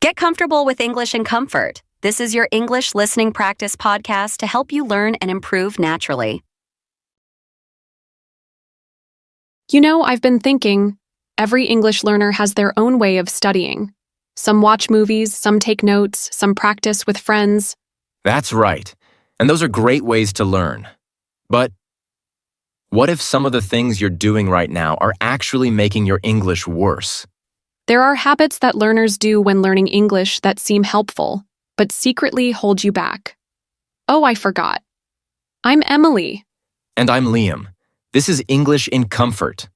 Get comfortable with English in comfort. This is your English listening practice podcast to help you learn and improve naturally. You know, I've been thinking, every English learner has their own way of studying. Some watch movies, some take notes, some practice with friends. That's right. And those are great ways to learn. But what if some of the things you're doing right now are actually making your English worse? There are habits that learners do when learning English that seem helpful, but secretly hold you back. Oh, I forgot. I'm Emily. And I'm Liam. This is English in Comfort.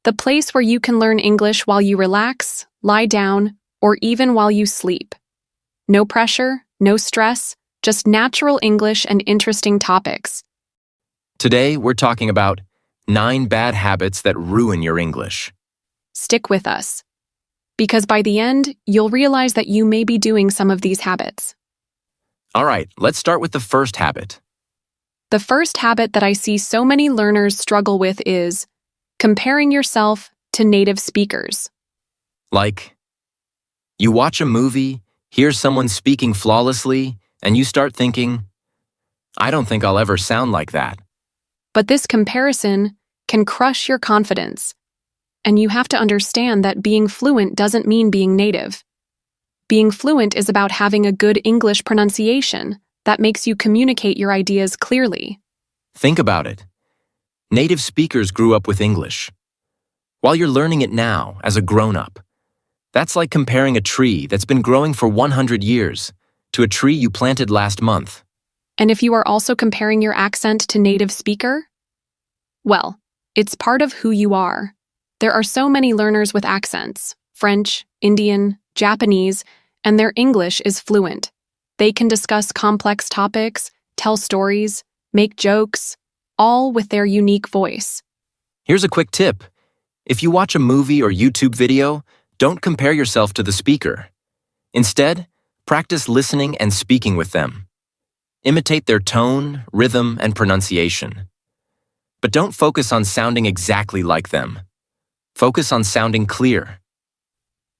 The place where you can learn English while you relax, lie down, or even while you sleep. No pressure, no stress, just natural English and interesting topics. Today, we're talking about 9 bad habits that ruin your English. Stick with us, because by the end, you'll realize that you may be doing some of these habits. All right, let's start with the first habit. The first habit that I see so many learners struggle with is comparing yourself to native speakers. Like, you watch a movie, hear someone speaking flawlessly, and you start thinking, I don't think I'll ever sound like that. But this comparison can crush your confidence. And you have to understand that being fluent doesn't mean being native. Being fluent is about having a good English pronunciation that makes you communicate your ideas clearly. Think about it. Native speakers grew up with English. While you're learning it now as a grown-up, that's like comparing a tree that's been growing for 100 years to a tree you planted last month. And if you are also comparing your accent to native speaker, well, it's part of who you are. There are so many learners with accents, French, Indian, Japanese, and their English is fluent. They can discuss complex topics, tell stories, make jokes, all with their unique voice. Here's a quick tip. If you watch a movie or YouTube video, don't compare yourself to the speaker. Instead, practice listening and speaking with them. Imitate their tone, rhythm, and pronunciation. But don't focus on sounding exactly like them. Focus on sounding clear.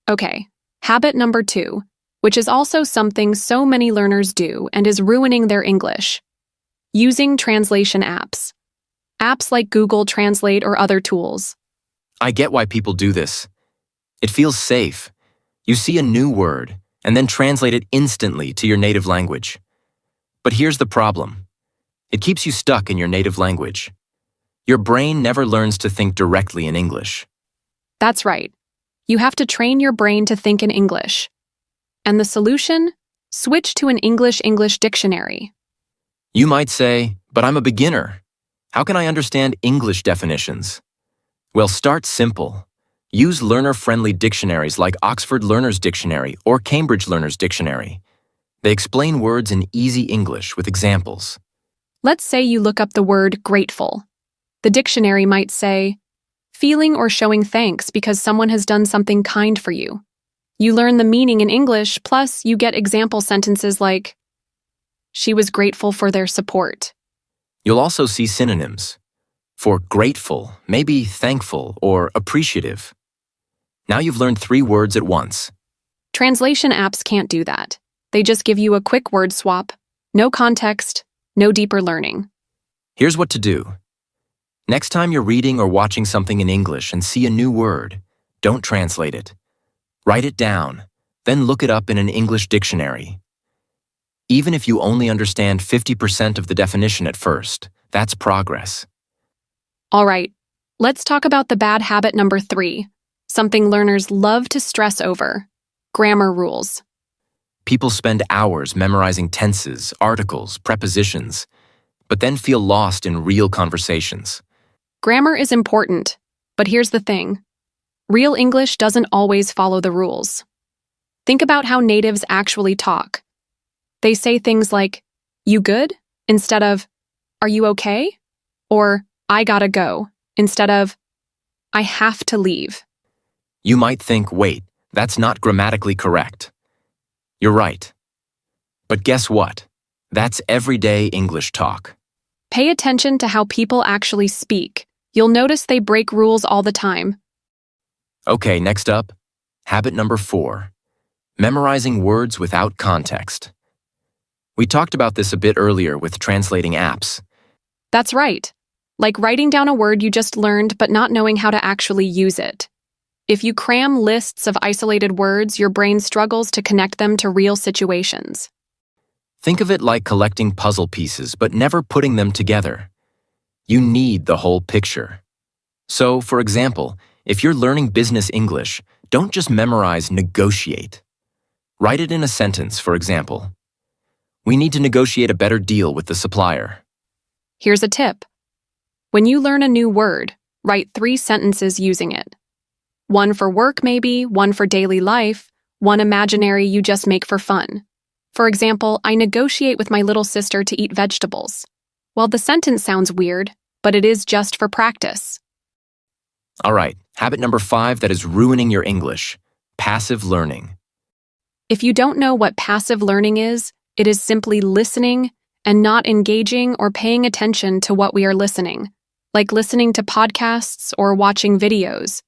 Okay, habit number 2, which is also something so many learners do and is ruining their English. Using translation apps. Apps like Google Translate or other tools. I get why people do this. It feels safe. You see a new word and then translate it instantly to your native language. But here's the problem. It keeps you stuck in your native language. Your brain never learns to think directly in English. That's right. You have to train your brain to think in English. And the solution? Switch to an English dictionary. You might say, but I'm a beginner. How can I understand English definitions? Well, start simple. Use learner-friendly dictionaries like Oxford Learner's Dictionary or Cambridge Learner's Dictionary. They explain words in easy English with examples. Let's say you look up the word grateful. The dictionary might say, feeling or showing thanks because someone has done something kind for you. You learn the meaning in English, plus you get example sentences like, she was grateful for their support. You'll also see synonyms. For grateful, maybe thankful or appreciative. Now you've learned 3 words at once. Translation apps can't do that. They just give you a quick word swap, no context, no deeper learning. Here's what to do. Next time you're reading or watching something in English and see a new word, don't translate it. Write it down, then look it up in an English dictionary. Even if you only understand 50% of the definition at first, that's progress. All right, let's talk about the bad habit number 3, something learners love to stress over: grammar rules. People spend hours memorizing tenses, articles, prepositions, but then feel lost in real conversations. Grammar is important, but here's the thing. Real English doesn't always follow the rules. Think about how natives actually talk. They say things like, you good? Instead of, are you okay? Or, I gotta go, instead of, I have to leave. You might think, wait, that's not grammatically correct. You're right. But guess what? That's everyday English talk. Pay attention to how people actually speak. You'll notice they break rules all the time. Okay, next up, habit number 4. Memorizing words without context. We talked about this a bit earlier with translating apps. That's right. Like writing down a word you just learned but not knowing how to actually use it. If you cram lists of isolated words, your brain struggles to connect them to real situations. Think of it like collecting puzzle pieces but never putting them together. You need the whole picture. So, for example, if you're learning business English, don't just memorize negotiate. Write it in a sentence, for example. We need to negotiate a better deal with the supplier. Here's a tip. When you learn a new word, write 3 sentences using it. One for work maybe, one for daily life, one imaginary you just make for fun. For example, I negotiate with my little sister to eat vegetables. Well, the sentence sounds weird, but it is just for practice. All right, habit number 5 that is ruining your English: passive learning. If you don't know what passive learning is, it is simply listening and not engaging or paying attention to what we are listening, like listening to podcasts or watching videos,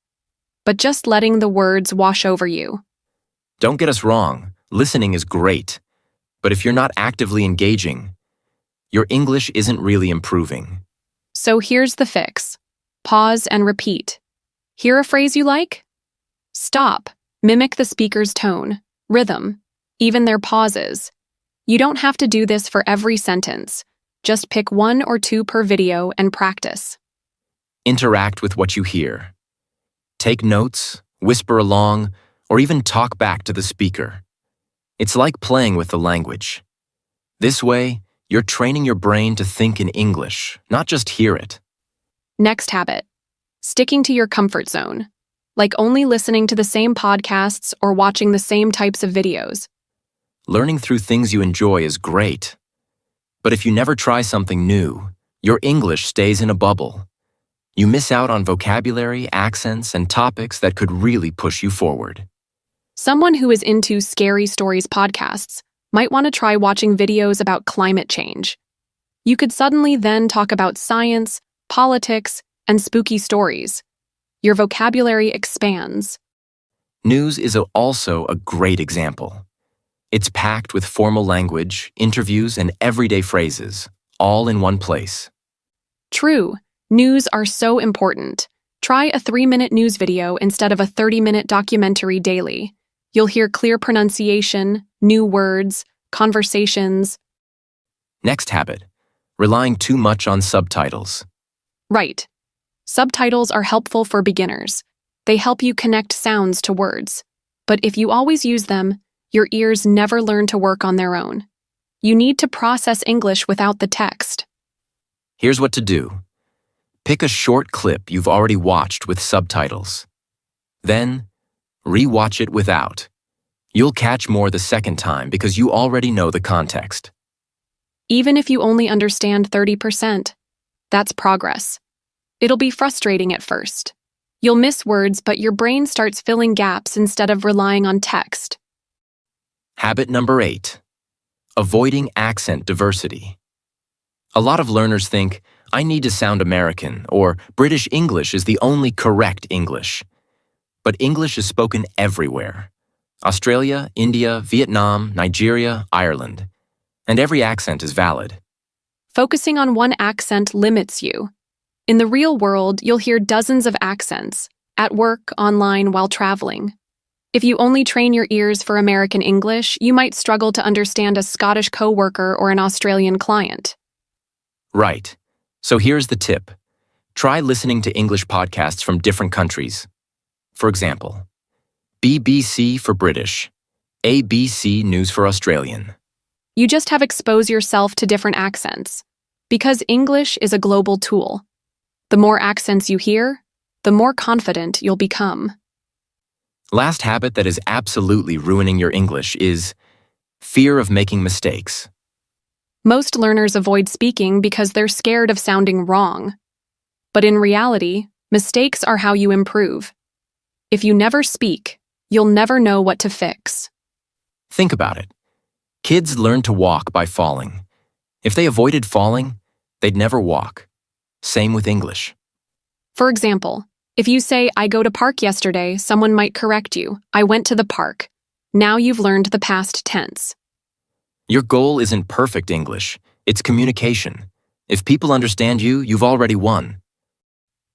but just letting the words wash over you. Don't get us wrong, listening is great. But if you're not actively engaging, your English isn't really improving. So here's the fix. Pause and repeat. Hear a phrase you like? Stop. Mimic the speaker's tone, rhythm, even their pauses. You don't have to do this for every sentence. Just pick 1 or 2 per video and practice. Interact with what you hear. Take notes, whisper along, or even talk back to the speaker. It's like playing with the language. This way, you're training your brain to think in English, not just hear it. Next habit. Sticking to your comfort zone, like only listening to the same podcasts or watching the same types of videos. Learning through things you enjoy is great. But if you never try something new, your English stays in a bubble. You miss out on vocabulary, accents, and topics that could really push you forward. Someone who is into Scary Stories podcasts might want to try watching videos about climate change. You could suddenly then talk about science, politics, and spooky stories. Your vocabulary expands. News is also a great example. It's packed with formal language, interviews, and everyday phrases, all in one place. True, news are so important. Try a 3-minute news video instead of a 30-minute documentary daily. You'll hear clear pronunciation, new words, conversations. Next habit: relying too much on subtitles. Right. Subtitles are helpful for beginners. They help you connect sounds to words. But if you always use them, your ears never learn to work on their own. You need to process English without the text. Here's what to do. Pick a short clip you've already watched with subtitles. Then, re-watch it without. You'll catch more the second time because you already know the context. Even if you only understand 30%, that's progress. It'll be frustrating at first. You'll miss words, but your brain starts filling gaps instead of relying on text. Habit number 8: avoiding accent diversity. A lot of learners think, I need to sound American, or British English is the only correct English. But English is spoken everywhere. Australia, India, Vietnam, Nigeria, Ireland. And every accent is valid. Focusing on one accent limits you. In the real world, you'll hear dozens of accents, at work, online, while traveling. If you only train your ears for American English, you might struggle to understand a Scottish coworker or an Australian client. Right. So here's the tip. Try listening to English podcasts from different countries. For example, BBC for British, ABC News for Australian. You just have expose yourself to different accents. Because English is a global tool. The more accents you hear, the more confident you'll become. Last habit that is absolutely ruining your English is fear of making mistakes. Most learners avoid speaking because they're scared of sounding wrong. But in reality, mistakes are how you improve. If you never speak, you'll never know what to fix. Think about it. Kids learn to walk by falling. If they avoided falling, they'd never walk. Same with English. For example, if you say, I go to park yesterday, someone might correct you, I went to the park. Now you've learned the past tense. Your goal isn't perfect English, it's communication. If people understand you, you've already won.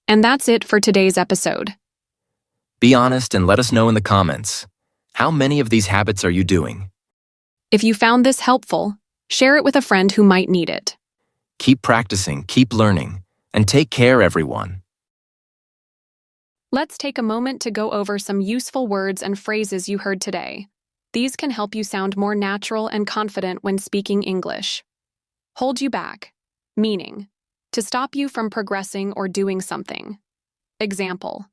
And that's it for today's episode. Be honest and let us know in the comments. How many of these habits are you doing? If you found this helpful, share it with a friend who might need it. Keep practicing, keep learning, and take care, everyone. Let's take a moment to go over some useful words and phrases you heard today. These can help you sound more natural and confident when speaking English. Hold you back, meaning to stop you from progressing or doing something. Example: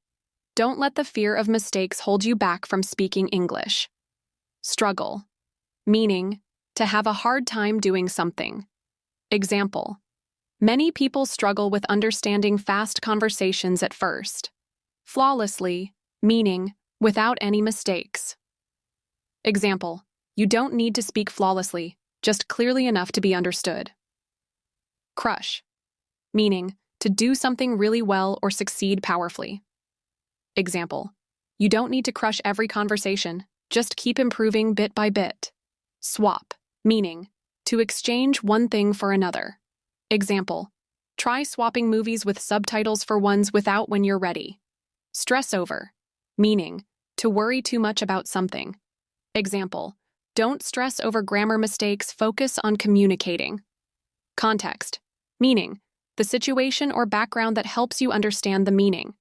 don't let the fear of mistakes hold you back from speaking English. Struggle, meaning to have a hard time doing something. Example: many people struggle with understanding fast conversations at first. Flawlessly, meaning without any mistakes. Example: you don't need to speak flawlessly, just clearly enough to be understood. Crush, meaning to do something really well or succeed powerfully. Example: you don't need to crush every conversation, just keep improving bit by bit. Swap, meaning to exchange one thing for another. Example: try swapping movies with subtitles for ones without when you're ready. Stress over, meaning to worry too much about something. Example: don't stress over grammar mistakes, focus on communicating. Context, meaning the situation or background that helps you understand the meaning.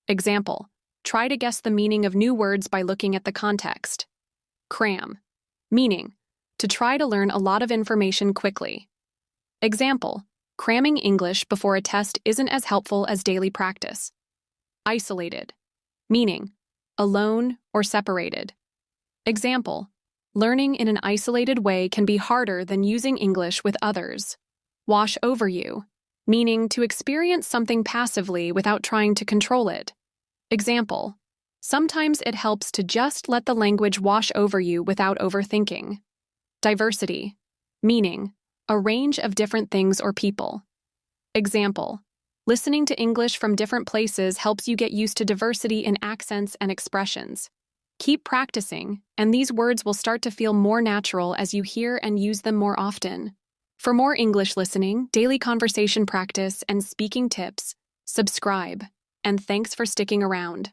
Example: try to guess the meaning of new words by looking at the context. Cram, meaning to try to learn a lot of information quickly. Example: cramming English before a test isn't as helpful as daily practice. Isolated, meaning alone or separated. Example: learning in an isolated way can be harder than using English with others. Wash over you, meaning to experience something passively without trying to control it. Example: sometimes it helps to just let the language wash over you without overthinking. Diversity, meaning a range of different things or people. Example: listening to English from different places helps you get used to diversity in accents and expressions. Keep practicing, and these words will start to feel more natural as you hear and use them more often. For more English listening, daily conversation practice, and speaking tips, subscribe. And thanks for sticking around.